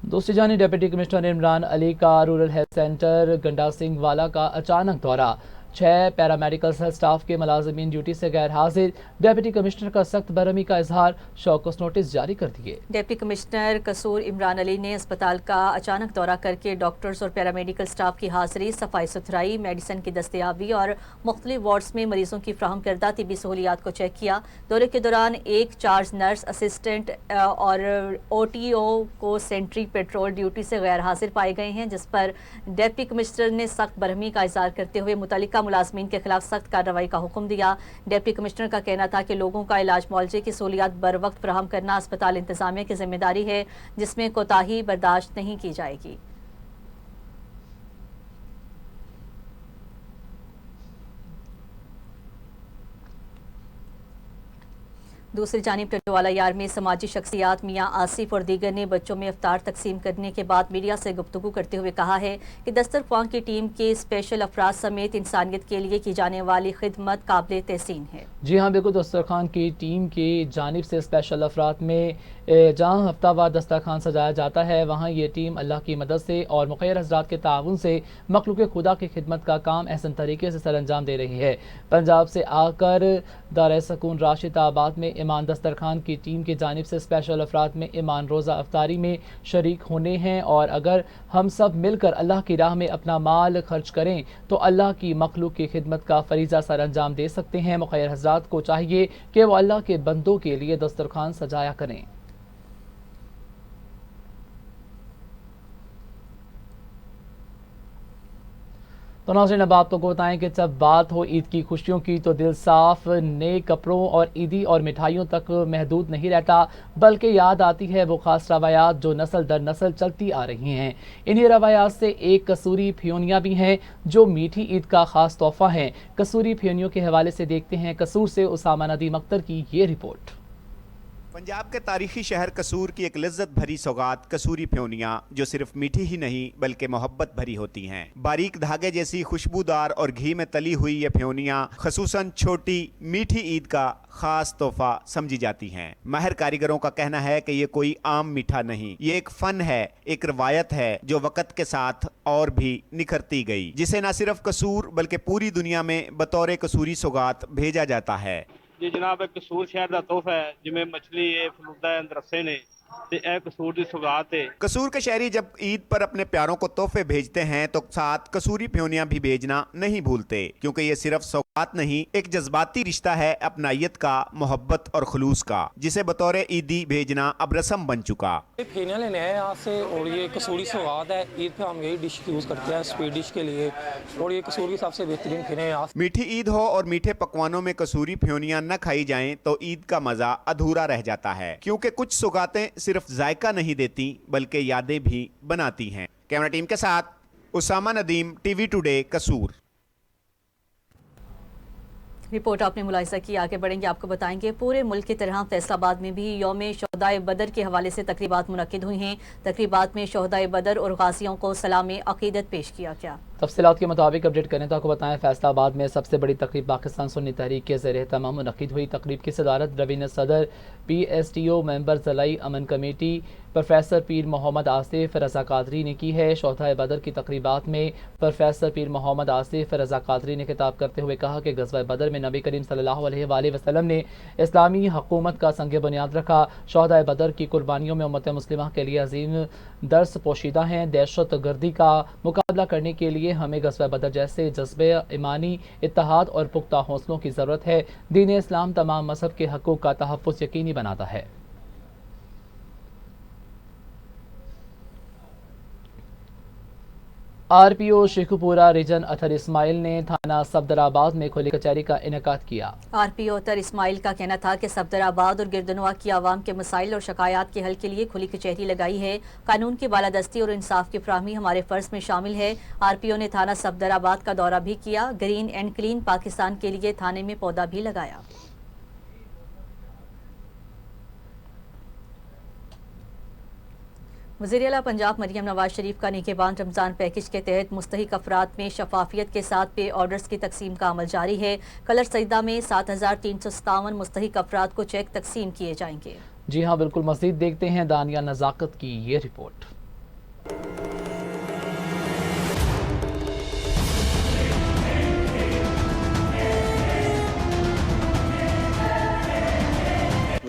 दूसरी जानिब डिप्टी कमिश्नर इमरान अली का रूरल हेल्थ सेंटर गंडा सिंह वाला का अचानक दौरा, 6 पैरामेडिकल स्टाफ के मुलाजिमीन ड्यूटी से गैर हाजिर। डिप्टी कमिश्नर का सख्त बरहमी का इजहार, शौकस नोटिस जारी कर दिए। डिप्टी कमिश्नर कसूर इमरान अली ने अस्पताल का अचानक दौरा करके डॉक्टर्स और पैरामेडिकल स्टाफ की हाजिरी, सफाई सुथराई, मेडिसिन की दस्तयाबी और मुख्तलिफ वार्ड्स में मरीजों की फ्राहम करदा तिबी सहूलियात को चेक किया। दौरे के दौरान एक चार्ज नर्स असिस्टेंट और OTO को सेंट्री पेट्रोल ड्यूटी से गैर हाजिर पाए गए हैं, जिस पर डिप्टी कमिश्नर ने सख्त बरहमी का इजहार करते हुए मुतल्लिका मुलाजमीन के खिलाफ सख्त कार्रवाई का हुक्म दिया। डिप्टी कमिश्नर का कहना था कि लोगों का इलाज मुआवजे की सहूलियात बर वक्त फराहम करना अस्पताल इंतजामिया की जिम्मेदारी है, जिसमें कोताही बर्दाश्त नहीं की जाएगी। दूसरी जानिब टटोवाला यार में समाजी शख्सियात मियाँ आसिफ और दीगर ने बच्चों में इफ्तार तकसीम करने के बाद मीडिया से गुफ्तगू करते हुए कहा है कि दस्तरख्वां की टीम के स्पेशल अफराद समेत इंसानियत के लिए की जाने वाली खिदमत काबिल तहसीन है। जी हाँ, बिल्कुल। दस्तरखान की टीम की जानिब से स्पेशल अफराद में जहाँ हफ्तावार दस्तरखान सजाया जाता है, वहाँ ये टीम अल्लाह की मदद से और मुखैर हज़रात के ताउन से मखलूक खुदा की खिदमत का काम एहसन तरीके से सरअंजाम दे रही है। पंजाब से आकर दार सकून राशिद आबाद में ईमान दस्तरखान की टीम की जानिब से स्पेशल अफराद में ईमान रोज़ा अफ्तारी में शरीक होने हैं और अगर हम सब मिलकर अल्लाह की राह में अपना माल खर्च करें तो अल्लाह की मखलूक की खिदमत का फरीज़ा सरअंजाम दे सकते हैं। मुखैर हज़रात को चाहिए कि वो अल्लाह के बंदों के लिए दस्तरखान सजाया करें। तो नाज़रीन, अब आप तो को बताएं कि जब बात हो ईद की खुशियों की तो दिल साफ नए कपड़ों और ईदी और मिठाइयों तक महदूद नहीं रहता, बल्कि याद आती है वो ख़ास रवायात जो नस्ल दर नस्ल चलती आ रही हैं। इन्हीं रवायात से एक कसूरी फ्योनियाँ भी हैं जो मीठी ईद का ख़ास तोहफ़ा हैं। कसूरी फ्योनियों के हवाले से देखते हैं कसूर से उसामा नदीम अख्तर की ये रिपोर्ट। पंजाब के तारीखी शहर कसूर की एक लज्जत भरी सौगात कसूरी फ्योनियाँ, जो सिर्फ मीठी ही नहीं बल्कि मोहब्बत भरी होती हैं। बारीक धागे जैसी खुशबूदार और घी में तली हुई ये फ्योनियाँ खसूसन छोटी मीठी ईद का खास तोहफा समझी जाती हैं। माहिर कारीगरों का कहना है कि ये कोई आम मीठा नहीं, ये एक फन है, एक रवायत है जो वक्त के साथ और भी निखरती गई, जिसे न सिर्फ कसूर बल्कि पूरी दुनिया में बतौर कसूरी सौगात भेजा जाता है। जी जनाब, एक कसूर शहर का तोहफा है, जिमें मछली है, फलूदा है, अंदरसे ने कसूर की सौगात है। कसूर के शहरी जब ईद पर अपने प्यारों को तोहफे भेजते हैं तो साथ कसूरी फ्योनियाँ भी भेजना नहीं भूलते, क्योंकि ये सिर्फ सौगात नहीं, एक जज्बाती रिश्ता है अपनायत का, मोहब्बत और खुलूस का, जिसे बतौर ईदी भेजना अब रस्म बन चुका। फ्योनियाँ लेने आए यहाँ से और ये कसूरी सौगात है। ईद पे हम यही डिश यूज करते हैं स्वीट डिश के लिए, और ये कसूर की सबसे बेहतरीन फ्योनियाँ। मीठी ईद हो और मीठे पकवानों में कसूरी फ्योनियाँ न खाई जाएं तो ईद का मजा अधूरा रह जाता है, क्योंकि कुछ सौगातें सिर्फ जायका नहीं देती बल्कि यादें भी बनाती हैं। कैमरा टीम के साथ उसामा नदीम, टीवी टुडे, कसूर। रिपोर्ट आपने मुलाहिजा की। आगे बढ़ेंगे, आपको बताएंगे पूरे मुल्क की तरह फैसलाबाद में भी यौम शोहदाए बदर के हवाले से तकरीबात मुनक्किद हुई हैं। तकरीबात में शोहदाए बदर और गाजियों को सलाम अकीदत पेश किया गया। तफसीलात के मुताबिक अपडेट करें तो आपको बताएं, फैसलाबाद में सबसे बड़ी तकरीब पाकिस्तान सुन्नी तहरीक के ज़ेर एहतमाम मुनक्किद हुई। तकरीब की सदारत रवीन सदर PSTO मेंबर ज़लाई अमन कमेटी प्रोफेसर पीर मोहम्मद आसिफ रज़ा कादरी ने की है। शोहदाए बदर की तकरीबात में प्रोफेसर पीर मोहम्मद आसिफ रज़ा कादरी ने खिताब करते हुए कहा कि गज़वा बदर में नबी करीम सल्लल्लाहु अलैहि वसल्लम ने इस्लामी हुकूमत का संग बुनियाद रखा। शोहदाए बदर की कुर्बानियों में उम्मत मुस्लिमा के लिए अजीम दर्स पोशीदा हैं। दहशत गर्दी का मुकाबला करने के लिए हमें गज़वा बदर जैसे जज्बे ईमानी इत्तेहाद और पुख्ता हौसलों की ज़रूरत है। दीन इस्लाम तमाम मज़हब के हक़ूक़ का तहफ़्फ़ुज़ यकीनी बनाता है। आरपीओ शेखुपुरा रीजन अतर इस्माइल ने थाना सफदराबाद में खुली कचहरी का इनेकाद किया। आरपीओ अतर इस्माइल का कहना था कि सफदराबाद और गिरदनवा की आवाम के मसाइल और शिकायत के हल के लिए खुली कचहरी लगाई है। कानून की बालादस्ती और इंसाफ की फराहमी हमारे फर्ज में शामिल है। आरपीओ ने थाना सफदराबाद का दौरा भी किया। ग्रीन एंड क्लीन पाकिस्तान के लिए थाने में पौधा भी लगाया। वज़ीर-ए-आला पंजाब मरियम नवाज शरीफ का निगहबान रमज़ान पैकेज के तहत मुस्तहिक अफराद में शफाफियत के साथ पे ऑर्डर्स की तकसीम का अमल जारी है। कलर सईदा में 7357 मुस्तहिक अफराद को चेक तकसीम किए जाएंगे। जी हाँ बिल्कुल, मज़ीद देखते हैं दानिया नज़ाकत की ये रिपोर्ट।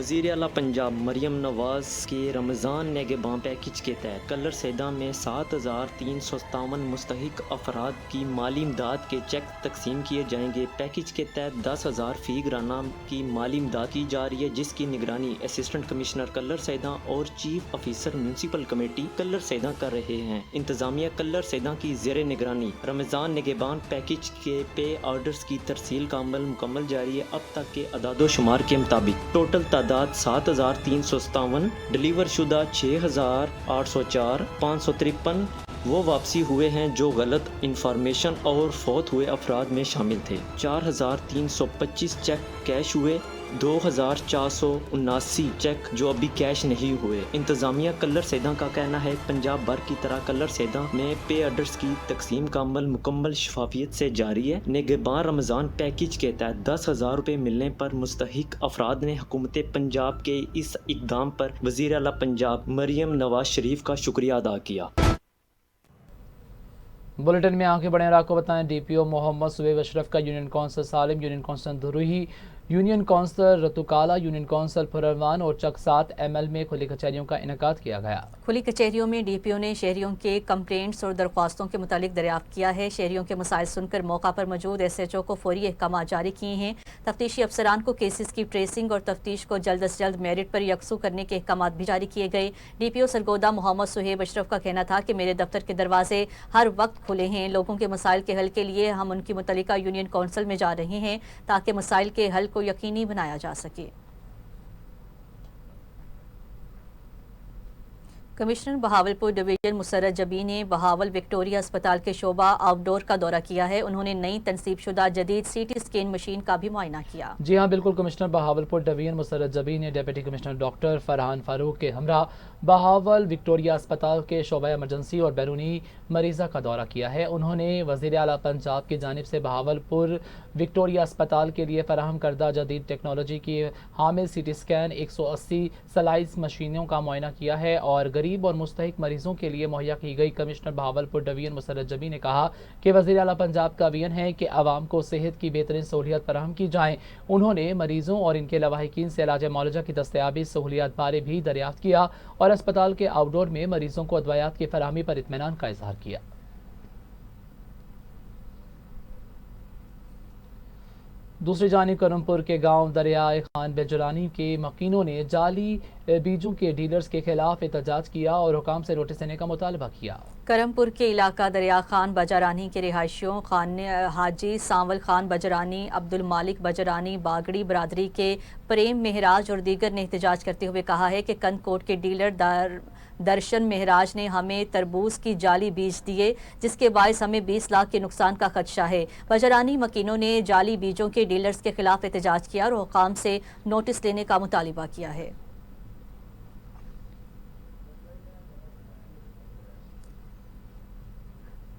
वज़ीर आला पंजाब मरियम नवाज के रमज़ान निगहबान पैकेज के तहत कलर सैदा में 7357 मुस्तहिक अफराद की माली इमदाद के चेक तकसीम किए जाएंगे। पैकेज के तहत 10,000 फी ग्राना की माली इमदाद की जा रही है, जिसकी निगरानी असिस्टेंट कमिश्नर कलर सैदा और chief officer municipal committee Kallar Syedan कर रहे हैं। इंतजामिया कलर सैदा की ज़ेर निगरानी रमज़ान निगहबान पैकेज के पे ऑर्डर्स की तरसील का अमल मुकम्मल जारी है। अब तक के अदादो शुमार के मुताबिक टोटल तादाद 7357, डिलीवर शुदा 6804, 553 वो वापसी हुए हैं जो गलत इंफॉर्मेशन और फौत हुए अफराद में शामिल थे। 4325 चेक कैश हुए, 2479 चेक जो अभी कैश नहीं हुए। इंतजामिया कलर सैदा का कहना है पंजाब भर की तरह कलर सैदा में पे ऑर्डर्स की तकसीम का अमल मुकम्मल शफाफियत से जारी है। निगहबान रमज़ान पैकेज के तहत 10,000 रुपये मिलने पर मुस्तहिक अफराद ने हुकूमत पंजाब के इस इक़दाम पर वज़ीर आला पंजाब मरियम नवाज शरीफ का शुक्रिया अदा किया। बुलेटिन में आगे बढ़े और आपको बताएं, डीपीओ मोहम्मद सुबेब अशरफ का union council Salim, union council Dhuruhi, union council Ratukala, union council Phurarwan और चक 7 ML में खुली कचहरियों का इनेकाद किया गया। खुली कचहरियों में डीपीओ ने शहरियों के कंप्लेंट्स और दरख्वास्तों के मुतालिक दरियाफ्त किया है। शहरियों के मसाइल सुनकर मौका पर मौजूद SHO को फौरी अहकाम जारी किए हैं। तफ्तीशी अफसरान को केसेस की ट्रेसिंग और तफ्तीश को जल्द अज जल्द मेरिट पर यकसू करने के अहकाम भी जारी किए गए। डीपीओ सरगोदा मोहम्मद सुहेब अशरफ का कहना था कि मेरे दफ्तर के दरवाजे हर वक्त खुले हैं। लोगों के मसाइल के हल के लिए हम उनकी मुतल्लिका यूनियन काउंसिल में जा रहे हैं ताकि मसाइल के हल को यकीनी बनाया जा सके। कमिश्नर बहावलपुर डिवीजन मुसर्रत जबी ने बहावल विक्टोरिया अस्पताल के शोबा आउटडोर का दौरा किया है। उन्होंने नई तनसीब शुदा जदीद CT स्कैन मशीन का भी मुआयना किया। जी हाँ बिल्कुल, कमिश्नर बहावलपुर डिवीजन मुसर्रत जबी ने deputy commissioner doctor Farhan Farooq के हमरा बहावल विक्टोरिया अस्पताल के शोबा इमरजेंसी और बैरूनी मरीज़ा का दौरा किया है। उन्होंने वज़ीर आला पंजाब की जानिब से बहावलपुर विक्टोरिया अस्पताल के लिए फराहम करदा जदीद टेक्नोलॉजी की हामिल CT स्कैन 180 सलाइस मशीनों का मुआयना किया है और गरीब और मुस्तहिक मरीजों के लिए मुहैया की गई। कमिश्नर बहावलपुर डिवीजन मुसर्रत जबी ने कहा कि वज़ीर आला पंजाब का विजन है कि आवाम को सेहत की बेहतरीन सहूलियत फराहम की जाए। उन्होंने मरीजों और इनके लवाहिकीन से इलाज मौलजा की दस्तयाबी सहूलियत बारे भी दरियाफ्त किया और अस्पताल के आउटडोर में मरीजों को अदवायात की फराहमी पर इत्मीनान का इजहार किया। दूसरी जानिब करमपुर के गांव दरियाए खान बेजरानी के मकीनों ने जाली बीजों के डीलर्स के खिलाफ एहतजाज किया और हुकाम से नोटिस देने का मुतालबा किया। करमपुर के इलाका दरिया खान बजरानी के रिहायशियों खान हाजी सांवल खान बजरानी, अब्दुल मालिक बजरानी, बागड़ी बरादरी के प्रेम महराज और दीगर ने एहतजाज करते हुए कहा है कि कंदकोट के डीलर दर्शन महराज ने हमें तरबूज की जाली बीज दिए, जिसके बायस हमें 20 लाख के नुकसान का खदशा है। बजरानी मकीनों ने जाली बीजों के डीलर्स के खिलाफ एहतजाज किया और हुकाम से नोटिस देने का मुतालिबा किया है।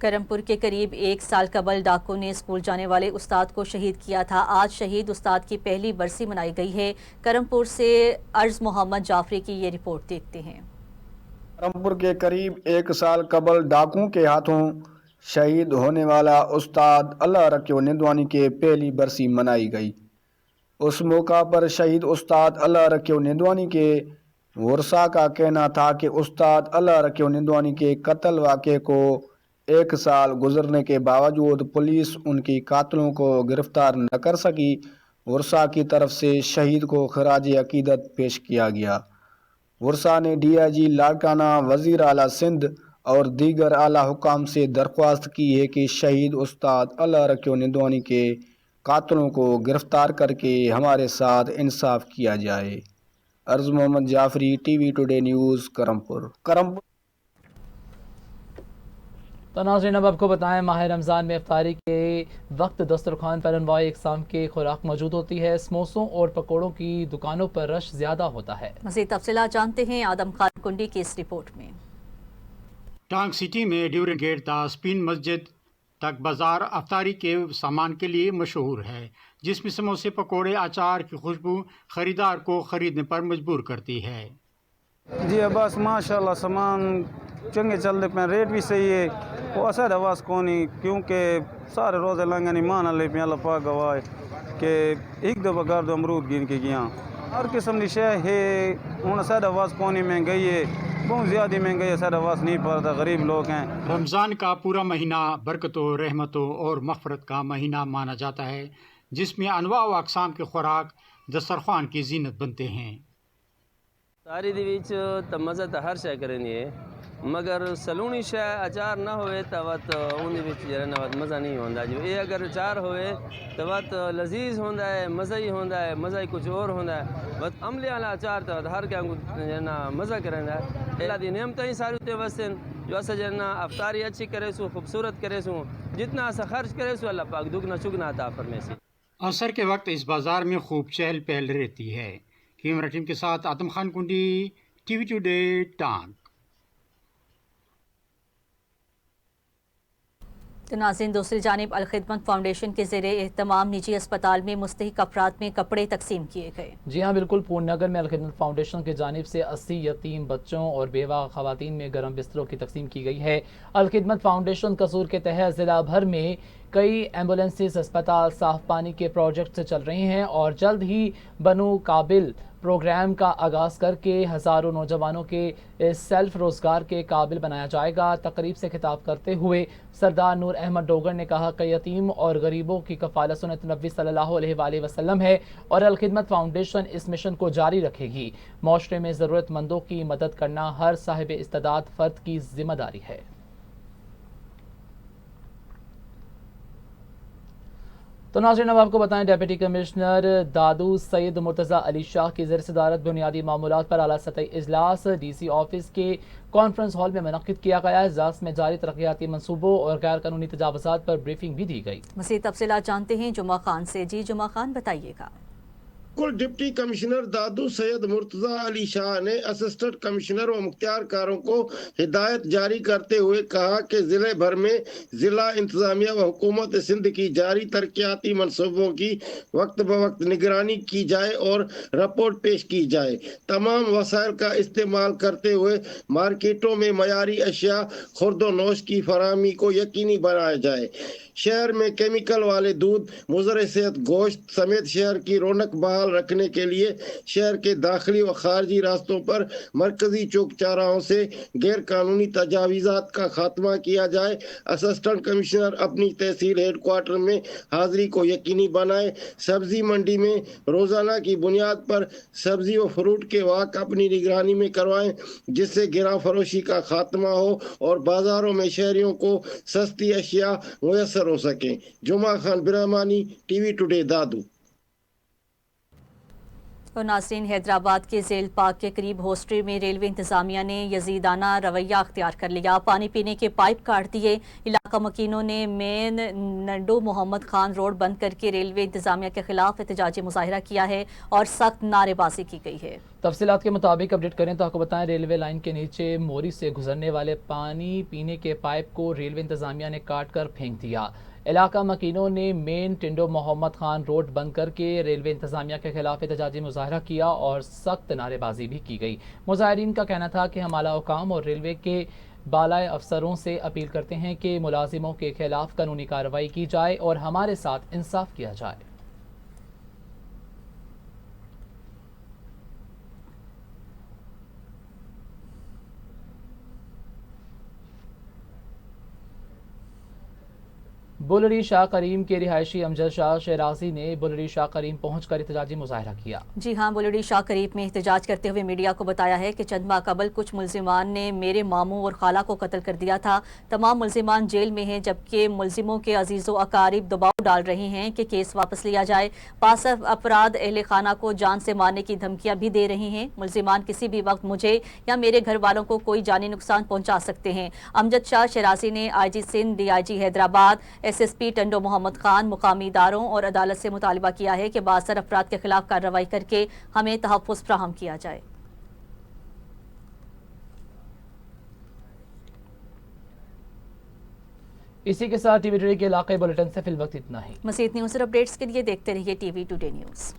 करमपुर के करीब 1 साल कबल डाकू ने स्कूल जाने वाले उस्ताद को शहीद किया था। आज शहीद उस्ताद की पहली बरसी मनाई गई है। करमपुर से अर्ज मोहम्मद जाफरी की ये रिपोर्ट देखते हैं। करमपुर के करीब 1 साल कबल डाकुओं के हाथों शहीद होने वाला उस्ताद अल्लाह रखे निंदवानी के पहली बरसी मनाई गई। उस मौका पर शहीद उस्ताद अल्लाह रखे निंदवानी के वर्षा का कहना था कि उस्ताद अल्लाह रखे निंदवानी के कत्ल वाक़े को 1 साल गुजरने के बावजूद पुलिस उनकी कातिलों को गिरफ्तार न कर सकी। वर्षा की तरफ से शहीद को खराज अकीदत पेश किया गया। वर्षा ने DIG लाड़काना, वज़ीर आला सिंध اور دیگر اعلیٰ حکام سے درخواست کی ہے کہ شہید استاد اللہ رکیو نندوانی کے قاتلوں کو گرفتار کر کے ہمارے ساتھ انصاف کیا جائے۔ عرض محمد جعفری، ٹی وی ٹوڈے نیوز، کرمپور۔ تو ناظرین اب آپ کو بتائیں، ماہ رمضان میں افطاری کے وقت دسترخوان پر انواع اقسام کی خوراک موجود ہوتی ہے۔ سموسوں اور پکوڑوں کی دکانوں پر رش زیادہ ہوتا ہے۔ مزید تفصیلات جانتے ہیں آدم خان کنڈی کی اس رپورٹ میں۔ ٹانگ سٹی میں ڈیورن گیٹ تا اسپین مسجد تک بازار افطاری کے سامان کے لیے مشہور ہے، جس میں سموسے، پکوڑے، اچار کی خوشبو خریدار کو خریدنے پر مجبور کرتی ہے۔ جی بس ماشاءاللہ سامان چنگے چلتے پہ، ریٹ بھی صحیح ہے، وہ اثر آواز کونی کیونکہ سارے روزے لنگنی مان لے پہ اللہ پاک گواہ کہ ایک دو بغیر دو امرود گن کے گیا ہر قسم کی شے ہے۔ ہوں اثر آواز کونی مہنگائی ہے، بہت زیادہ مہنگائی، اثر آواز نہیں پڑتا، غریب لوگ ہیں۔ رمضان کا پورا مہینہ برکتوں، رحمتوں اور مغفرت کا مہینہ مانا جاتا ہے، جس میں انواع و اقسام کی خوراک دسترخوان کی زینت بنتے ہیں۔ ساری دی وچ تو مزہ تو ہر شے کرنی ہے، مگر سلونی شے اچار نہ ہوئے تو وقت ان وچ جڑا مزہ نہیں ہوندا۔ جو یہ اگر اچار ہوئے تو وقت لذیذ ہوندا ہے، مزہ ہی ہوندا ہے، مزہ ہی کچھ اور ہوندا ہے۔ بس عملے والا اچار تو ہر کیا جنا مزہ کرندا ہے۔ اللہ دی نعمتیں ہی ساری تے وسن جو اسا جنا افطاری اچھی کرے سو، خوبصورت کرے سو، جتنا اسا خرچ کرے سو اللہ پاک دگنا چگنا عطا فرمائے سی۔ عصر کے وقت اس بازار میں خوب چہل پہل رہتی ہے۔ کیمرہ ٹیم کے ساتھ آدم خان کنڈی، ٹی وی ٹوڈے، ٹانگ۔ ناظرین دوسری جانب الخدمت فاؤنڈیشن کے زیر اہتمام نجی اسپتال میں مستحق افراد میں کپڑے تقسیم کیے گئے۔ جی ہاں بالکل، پورن نگر میں الخدمت فاؤنڈیشن کی جانب سے 80 یتیم بچوں اور بیوہ خواتین میں گرم بستروں کی تقسیم کی گئی ہے۔ الخدمت فاؤنڈیشن قصور کے تحت ضلع بھر میں کئی ایمبولینسز، اسپتال، صاف پانی کے پروجیکٹ چل رہے ہیں اور جلد ہی بنو قابل پروگرام کا آغاز کر کے ہزاروں نوجوانوں کے سیلف روزگار کے قابل بنایا جائے گا۔ تقریب سے خطاب کرتے ہوئے سردار نور احمد ڈوگر نے کہا کہ یتیم اور غریبوں کی کفالت سنت نبی صلی اللہ علیہ وآلہ وسلم ہے اور الخدمت فاؤنڈیشن اس مشن کو جاری رکھے گی۔ معاشرے میں ضرورت مندوں کی مدد کرنا ہر صاحب استعداد فرد کی ذمہ داری ہے۔ تو ناظرین اب آپ کو بتائیں، ڈیپٹی کمشنر دادو سید مرتضی علی شاہ کی زیر صدارت بنیادی معمولات پر اعلیٰ سطحی اجلاس ڈی سی آفس کے کانفرنس ہال میں منعقد کیا گیا۔ اجلاس میں جاری ترقیاتی منصوبوں اور غیر قانونی تجاوزات پر بریفنگ بھی دی گئی۔ مزید تفصیلات جانتے ہیں جمعہ خان سے۔ جی جمعہ خان بتائیے گا۔ ڈپٹی کمشنر دادو سید مرتضی علی شاہ نے اسسٹنٹ کمشنر و مختار کاروں کو ہدایت جاری کرتے ہوئے کہا کہ ضلع بھر میں ضلع انتظامیہ و حکومت سندھ کی جاری ترقیاتی منصوبوں کی وقت بوقت نگرانی کی جائے اور رپورٹ پیش کی جائے۔ تمام وسائل کا استعمال کرتے ہوئے مارکیٹوں میں معیاری اشیاء خرد و نوش کی فراہمی کو یقینی بنایا جائے۔ شہر میں کیمیکل والے دودھ، مضر صحت گوشت سمیت شہر کی رونق بحال رکھنے کے لیے شہر کے داخلی و خارجی راستوں پر مرکزی چوک چوراہوں سے غیر قانونی تجاوزات کا خاتمہ کیا جائے۔ اسسٹنٹ کمشنر اپنی تحصیل ہیڈ کوارٹر میں حاضری کو یقینی بنائے۔ سبزی منڈی میں روزانہ کی بنیاد پر سبزی و فروٹ کے واک اپنی نگرانی میں کروائیں، جس سے گراں فروشی کا خاتمہ ہو اور بازاروں میں شہریوں کو سستی اشیاء میسر ہو سکیں۔ جمعہ Khan Brahmani, T today today, دادو۔ اور ناظرین حیدرآباد کے ذیل پارک کے قریب ہاسٹری میں ریلوے انتظامیہ نے یزیدانہ رویہ اختیار کر لیا۔ پانی پینے کے پائپ کاٹ دیے۔ علاقہ مکینوں نے مین ننڈو محمد خان روڈ بند کر کے ریلوے انتظامیہ کے خلاف احتجاجی مظاہرہ کیا ہے اور سخت نعرے بازی کی گئی ہے۔ تفصیلات کے مطابق اپڈیٹ کریں تو آپ کو بتائیں، ریلوے لائن کے نیچے موری سے گزرنے والے پانی پینے کے پائپ کو ریلوے انتظامیہ نے کاٹ کر پھینک دیا۔ علاقہ مکینوں نے مین ٹنڈو محمد خان روڈ بند کر کے ریلوے انتظامیہ کے خلاف احتجاجی مظاہرہ کیا اور سخت نعرے بازی بھی کی گئی۔ مظاہرین کا کہنا تھا کہ ہم اعلیٰ حکام اور ریلوے کے بالائے افسروں سے اپیل کرتے ہیں کہ ملازموں کے خلاف قانونی کارروائی کی جائے اور ہمارے ساتھ انصاف کیا جائے۔ बुलरी शाह करीम के रिहायशी अमजद शाह शहराजी ने बुलरी शाह करीम पहुंचकर एहतजाजी मुजाहरा किया। जी हाँ, बुलरी शाह करीम में एहतजाज करते हुए मीडिया को बताया है कि चंद माह कबल कुछ मुलजिमान ने मेरे मामू और खाला को कत्ल कर दिया था। तमाम मुलजिमान जेल में हैं, जबकि मुलजिमों के अजीज़ो अकारिब दबाव डाल रहे हैं कि केस वापस लिया जाए। 65 अफराद अहले खाना को जान से मारने की धमकियां भी दे रहे हैं। मुलजिमान किसी भी वक्त मुझे या मेरे घर वालों को कोई जानी नुकसान पहुंचा सकते हैं। अमजद शाह शहराजी ने IG Sindh, DIG Hyderabad, SSP Tando Mohammad Khan, मुकामी इदारों और अदालत से मुतालबा किया है कि 62 अफराद के खिलाफ कार्रवाई करके हमें तहफ़्फ़ुज़ फ्राहम किया जाए। इसी के साथ TV टुडे के इलाके बुलेटिन से फिल वक्त इतना ही। मज़ीद न्यूज़ और अपडेट्स के लिए देखते रहिए TV टुडे न्यूज़।